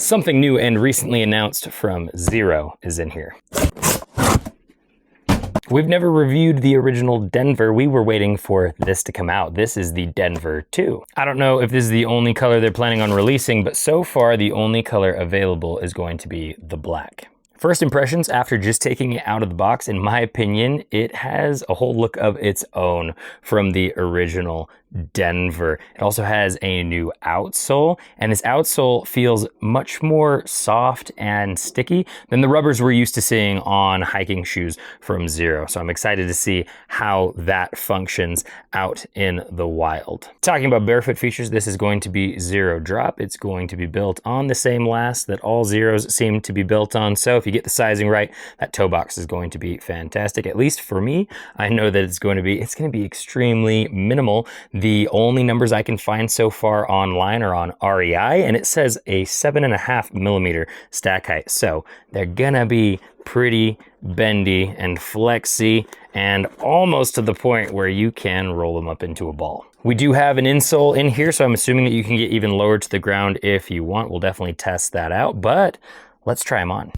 Something new and recently announced from Xero is in here. We've never reviewed the original Denver. We were waiting for this to come out. This is the Denver 2. I don't know if this is the only color they're planning on releasing, but so far the only color available is going to be the black. First impressions after just taking it out of the box, in my opinion, it has a whole look of its own from the original Denver. It also has a new outsole, and this outsole feels much more soft and sticky than the rubbers we're used to seeing on hiking shoes from Xero. So I'm excited to see how that functions out in the wild. Talking about barefoot features, this is going to be Xero Drop. It's going to be built on the same last that all Xeros seem to be built on. So if you get the sizing right, that toe box is going to be fantastic. At least for me, I know that it's going to be extremely minimal. The only numbers I can find so far online are on REI, and it says a 7.5 millimeter stack height. So they're gonna be pretty bendy and flexy and almost to the point where you can roll them up into a ball. We do have an insole in here, so I'm assuming that you can get even lower to the ground if you want. We'll definitely test that out, but let's try them on.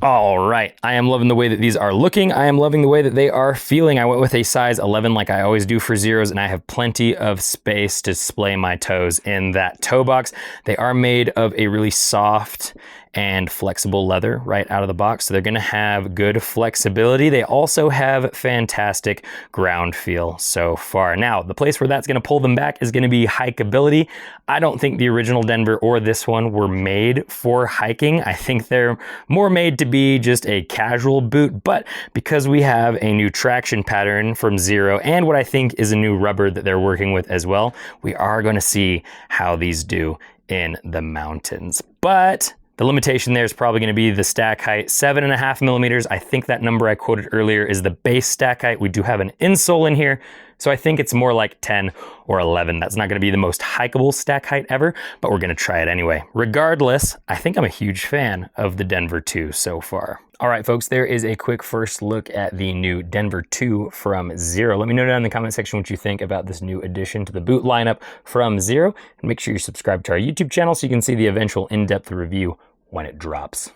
All right, I am loving the way that these are looking. I am loving the way that they are feeling. I went with a size 11 like I always do for Xeros, and I have plenty of space to display my toes in that toe box. They are made of a really soft and flexible leather right out of the box, so they're gonna have good flexibility. They also have fantastic ground feel so far. Now, the place where that's gonna pull them back is gonna be hikeability. I don't think the original Denver or this one were made for hiking. I think they're more made to be just a casual boot, but because we have a new traction pattern from Xero and what I think is a new rubber that they're working with as well, we are gonna see how these do in the mountains. But the limitation there is probably going to be the stack height, 7.5 millimeters. I think that number I quoted earlier is the base stack height. We do have an insole in here, so I think it's more like 10 or 11. That's not going to be the most hikeable stack height ever, but we're going to try it anyway. Regardless, I think I'm a huge fan of the Denver 2 so far. All right, folks, there is a quick first look at the new Denver 2 from Xero. Let me know down in the comment section what you think about this new addition to the boot lineup from Xero, and make sure you subscribe to our YouTube channel so you can see the eventual in-depth review when it drops.